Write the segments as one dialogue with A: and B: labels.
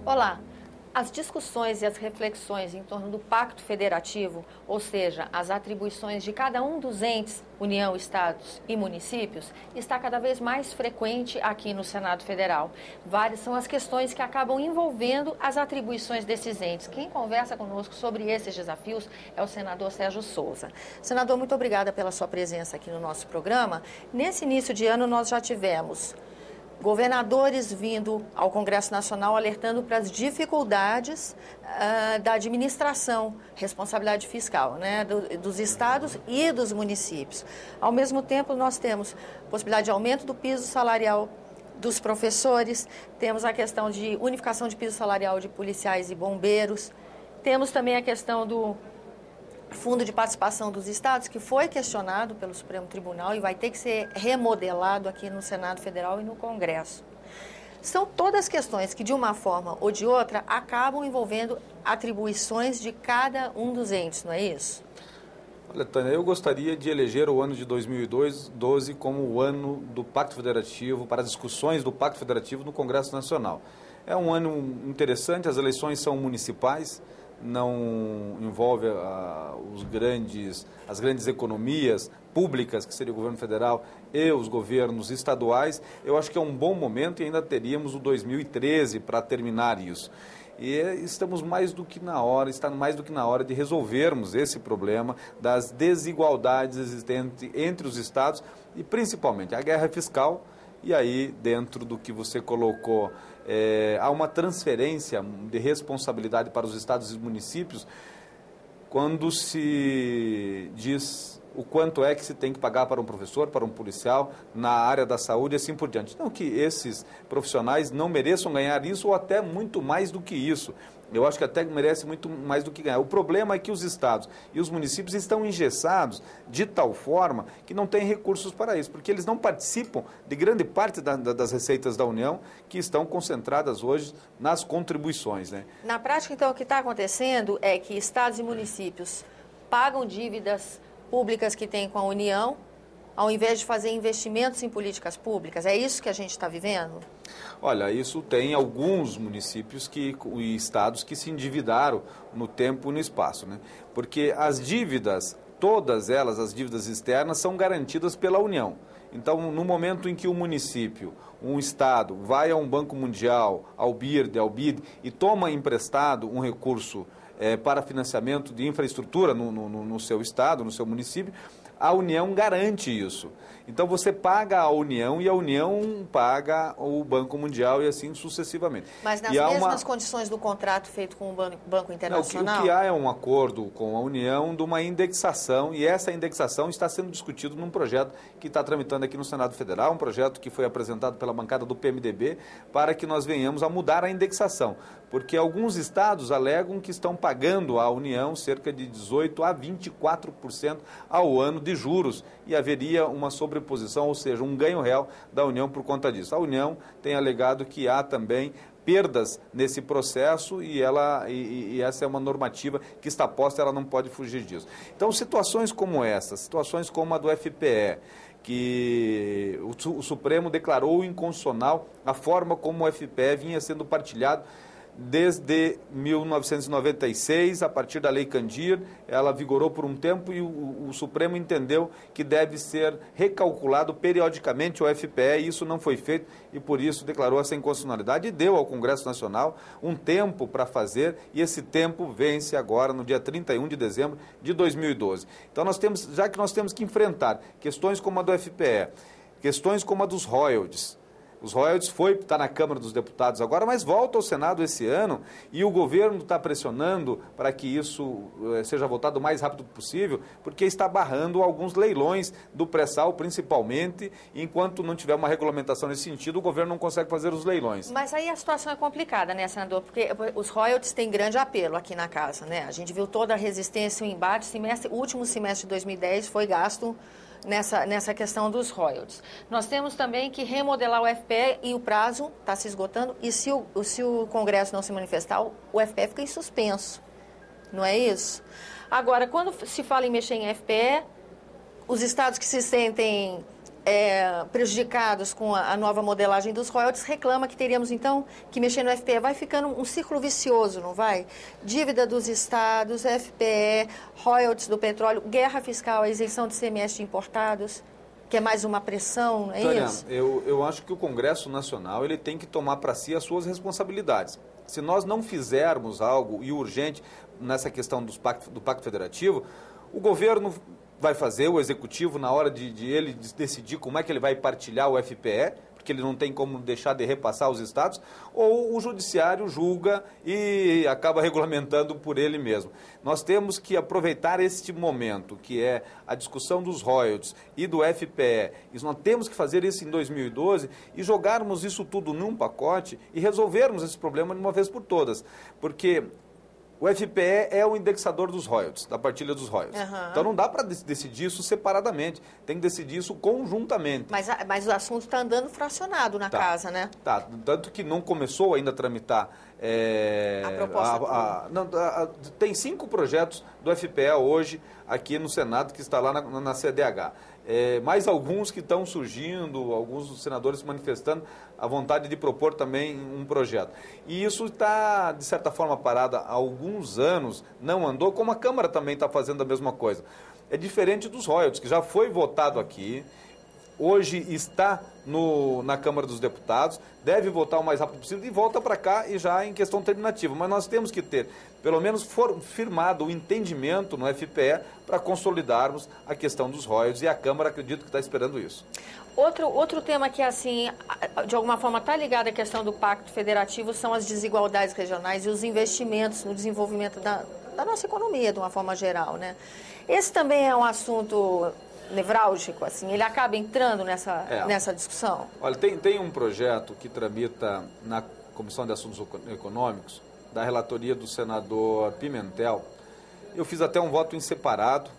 A: Olá. As discussões e as reflexões em torno do Pacto Federativo, ou seja, as atribuições de cada um dos entes, União, Estados e municípios, está cada vez mais frequente aqui no Senado Federal. Várias são as questões que acabam envolvendo as atribuições desses entes. Quem conversa conosco sobre esses desafios é o senador Sérgio Souza. Senador, muito obrigada pela sua presença aqui no nosso programa. Nesse início de ano, nós já tivemos governadores vindo ao Congresso Nacional alertando para as dificuldades da administração, responsabilidade fiscal, né, dos estados e dos municípios. Ao mesmo tempo, nós temos possibilidade de aumento do piso salarial dos professores, temos a questão de unificação de piso salarial de policiais e bombeiros, temos também a questão do Fundo de Participação dos Estados, que foi questionado pelo Supremo Tribunal e vai ter que ser remodelado aqui no Senado Federal e no Congresso. São todas questões que, de uma forma ou de outra, acabam envolvendo atribuições de cada um dos entes, não é isso?
B: Olha, Tânia, eu gostaria de eleger o ano de 2012 como o ano do Pacto Federativo, para as discussões do Pacto Federativo no Congresso Nacional. É um ano interessante, as eleições são municipais, não envolve as grandes economias públicas, que seria o governo federal e os governos estaduais. Eu acho que é um bom momento e ainda teríamos o 2013 para terminar isso. E estamos mais do que na hora, está mais do que na hora de resolvermos esse problema das desigualdades existentes entre os estados e principalmente a guerra fiscal. E aí, dentro do que você colocou, há uma transferência de responsabilidade para os estados e municípios quando se diz o quanto é que se tem que pagar para um professor, para um policial, na área da saúde e assim por diante. Não que esses profissionais não mereçam ganhar isso ou até muito mais do que isso. Eu acho que até merece muito mais do que ganhar. O problema é que os estados e os municípios estão engessados de tal forma que não têm recursos para isso, porque eles não participam de grande parte das receitas da União, que estão concentradas hoje nas contribuições, né?
A: Na prática, então, o que está acontecendo é que estados e municípios pagam dívidas públicas que têm com a União, ao invés de fazer investimentos em políticas públicas. É isso que a gente está vivendo?
B: Olha, isso tem alguns municípios e estados que se endividaram no tempo e no espaço, né? Porque as dívidas, todas elas, as dívidas externas, são garantidas pela União. Então, no momento em que o município, um estado, vai a um Banco Mundial, ao BIRD, ao BID, e toma emprestado um recurso para financiamento de infraestrutura no seu estado, no seu município, a União garante isso. Então você paga a União e a União paga o Banco Mundial e assim sucessivamente.
A: Mas nas mesmas condições do contrato feito com o Banco Internacional?
B: Não, o que há é um acordo com a União de uma indexação, e essa indexação está sendo discutido num projeto que está tramitando aqui no Senado Federal, um projeto que foi apresentado pela bancada do PMDB, para que nós venhamos a mudar a indexação. Porque alguns estados alegam que estão pagando à União cerca de 18% a 24% ao ano de juros, e haveria uma sobreposição, ou seja, um ganho real da União por conta disso. A União tem alegado que há também perdas nesse processo e essa é uma normativa que está posta, ela não pode fugir disso. Então, situações como essa, situações como a do FPE, que o Supremo declarou inconstitucional a forma como o FPE vinha sendo partilhado desde 1996, a partir da Lei Candir, ela vigorou por um tempo e o Supremo entendeu que deve ser recalculado periodicamente o FPE, e isso não foi feito e por isso declarou essa inconstitucionalidade e deu ao Congresso Nacional um tempo para fazer, e esse tempo vence agora no dia 31 de dezembro de 2012. Então já que nós temos que enfrentar questões como a do FPE, questões como a dos royalties. Os royalties está na Câmara dos Deputados agora, mas volta ao Senado esse ano e o governo está pressionando para que isso seja votado o mais rápido possível, porque está barrando alguns leilões do pré-sal, principalmente, enquanto não tiver uma regulamentação nesse sentido, o governo não consegue fazer os leilões.
A: Mas aí a situação é complicada, né, senador? Porque os royalties têm grande apelo aqui na casa, né? A gente viu toda a resistência, o embate, o último semestre de 2010 foi gasto nessa questão dos royalties. Nós temos também que remodelar o FPE e o prazo está se esgotando, e se o Congresso não se manifestar, o FPE fica em suspenso, não é isso? Agora, quando se fala em mexer em FPE, os estados que se sentem prejudicados com a nova modelagem dos royalties, reclama que teríamos, então, que mexer no FPE. Vai ficando um círculo vicioso, não vai? Dívida dos estados, FPE, royalties do petróleo, guerra fiscal, a isenção de ICMS de importados, que é mais uma pressão, não é isso?
B: Eu acho que o Congresso Nacional ele tem que tomar para si as suas responsabilidades. Se nós não fizermos algo, e urgente, nessa questão do Pacto Federativo, o governo vai fazer, o executivo, na hora de ele decidir como é que ele vai partilhar o FPE, porque ele não tem como deixar de repassar os estados, ou o judiciário julga e acaba regulamentando por ele mesmo. Nós temos que aproveitar este momento, que é a discussão dos royalties e do FPE. Nós temos que fazer isso em 2012 e jogarmos isso tudo num pacote e resolvermos esse problema de uma vez por todas, porque o FPE é o indexador dos royalties, da partilha dos royalties. Uhum. Então não dá para decidir isso separadamente, tem que decidir isso conjuntamente.
A: Mas o assunto está andando fracionado na casa, né?
B: Tá, tanto que não começou ainda a tramitar.
A: A proposta
B: tem 5 projetos do FPE hoje aqui no Senado que está lá na CDH. Mais alguns que estão surgindo, alguns dos senadores manifestando a vontade de propor também um projeto. E isso está, de certa forma, parado há alguns anos, não andou, como a Câmara também está fazendo a mesma coisa. É diferente dos royalties, que já foi votado aqui, hoje está na Câmara dos Deputados, deve votar o mais rápido possível e volta para cá e já em questão terminativa. Mas nós temos que ter, pelo menos, firmado o entendimento no FPE para consolidarmos a questão dos royalties e a Câmara, acredito que está esperando isso.
A: Outro tema que, assim, de alguma forma está ligado à questão do Pacto Federativo são as desigualdades regionais e os investimentos no desenvolvimento da nossa economia, de uma forma geral, né? Esse também é um assunto nevrálgico, assim, ele acaba entrando nessa discussão?
B: Olha, tem um projeto que tramita na Comissão de Assuntos Econômicos, da relatoria do senador Pimentel. Eu fiz até um voto em separado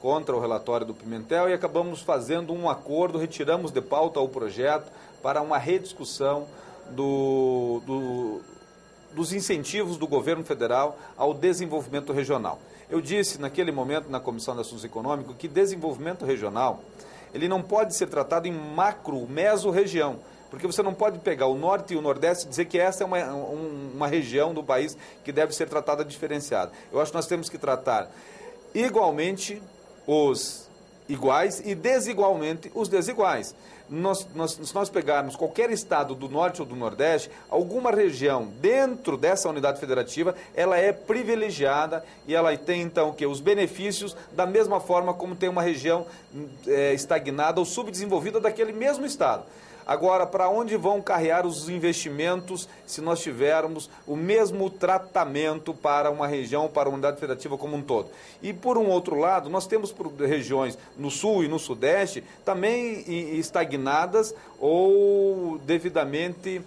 B: contra o relatório do Pimentel e acabamos fazendo um acordo, retiramos de pauta o projeto para uma rediscussão dos incentivos do governo federal ao desenvolvimento regional. Eu disse naquele momento na Comissão de Assuntos Econômicos que desenvolvimento regional ele não pode ser tratado em meso-região, porque você não pode pegar o norte e o nordeste e dizer que essa é uma região do país que deve ser tratada diferenciada. Eu acho que nós temos que tratar igualmente os iguais e desigualmente os desiguais. Se nós pegarmos qualquer estado do norte ou do nordeste, alguma região dentro dessa unidade federativa, ela é privilegiada e ela tem, então, os benefícios da mesma forma como tem uma região estagnada ou subdesenvolvida daquele mesmo estado. Agora, para onde vão carrear os investimentos se nós tivermos o mesmo tratamento para uma região, para uma unidade federativa como um todo? E, por um outro lado, nós temos regiões no sul e no sudeste também estagnadas ou devidamente,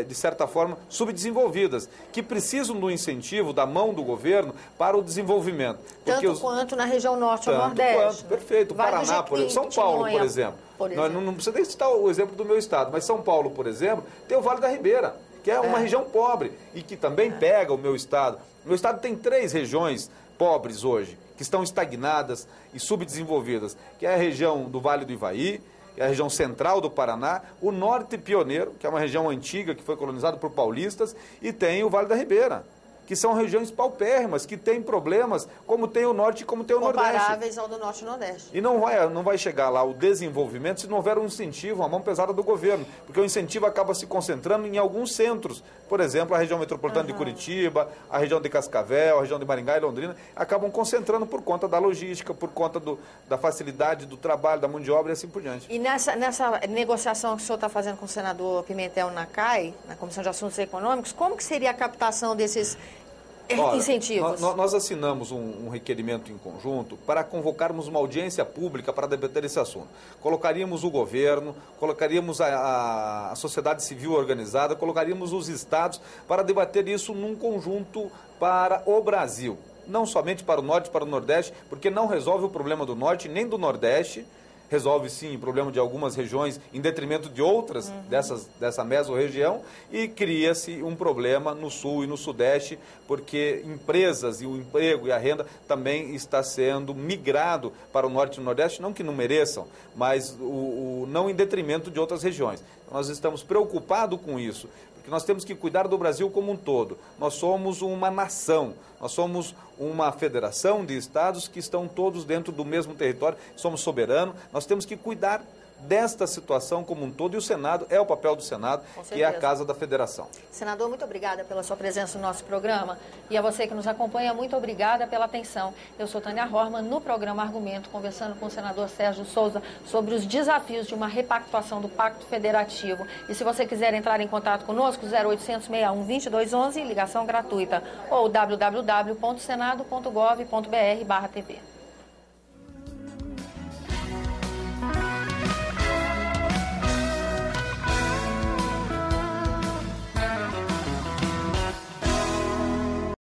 B: de certa forma, subdesenvolvidas, que precisam do incentivo da mão do governo para o desenvolvimento.
A: Tanto quanto na região norte ou nordeste.
B: Perfeito. O Paraná, por exemplo, São Paulo, por exemplo. Não precisa nem citar o exemplo do meu estado, mas São Paulo, por exemplo, tem o Vale da Ribeira, que é uma região pobre e que também pega o meu estado. O meu estado tem 3 regiões pobres hoje, que estão estagnadas e subdesenvolvidas, que é a região do Vale do Ivaí, que é a região central do Paraná, o Norte Pioneiro, que é uma região antiga que foi colonizada por paulistas, e tem o Vale da Ribeira, que são regiões paupérrimas, que têm problemas, como tem o Norte e como tem o Nordeste.
A: Comparáveis ao do Norte e Nordeste.
B: E não vai chegar lá o desenvolvimento se não houver um incentivo, a mão pesada do governo, porque o incentivo acaba se concentrando em alguns centros. Por exemplo, a região metropolitana de Curitiba, a região de Cascavel, a região de Maringá e Londrina, acabam concentrando por conta da logística, por conta da facilidade do trabalho, da mão de obra e assim por diante.
A: E nessa negociação que o senhor está fazendo com o senador Pimentel na CAI, na Comissão de Assuntos Econômicos, como que seria a captação desses incentivos?
B: Nós assinamos um requerimento em conjunto para convocarmos uma audiência pública para debater esse assunto. Colocaríamos o governo, colocaríamos a sociedade civil organizada, colocaríamos os estados para debater isso num conjunto para o Brasil. Não somente para o norte, para o nordeste, porque não resolve o problema do norte nem do nordeste, resolve sim o problema de algumas regiões em detrimento de outras dessa mesorregião, e cria-se um problema no sul e no sudeste, porque empresas e o emprego e a renda também está sendo migrado para o norte e o nordeste, não que não mereçam, mas não em detrimento de outras regiões. Nós estamos preocupados com isso, porque nós temos que cuidar do Brasil como um todo. Nós somos uma nação, nós somos uma federação de estados que estão todos dentro do mesmo território, somos soberanos, nós temos que cuidar desta situação como um todo, e o Senado é o papel do Senado, que é a Casa da Federação.
A: Senador, muito obrigada pela sua presença no nosso programa, e a você que nos acompanha, muito obrigada pela atenção. Eu sou Tânia Horman, no programa Argumento, conversando com o senador Sérgio Souza sobre os desafios de uma repactuação do Pacto Federativo. E se você quiser entrar em contato conosco, 0800 61 2211, ligação gratuita, ou www.senado.gov.br/TV.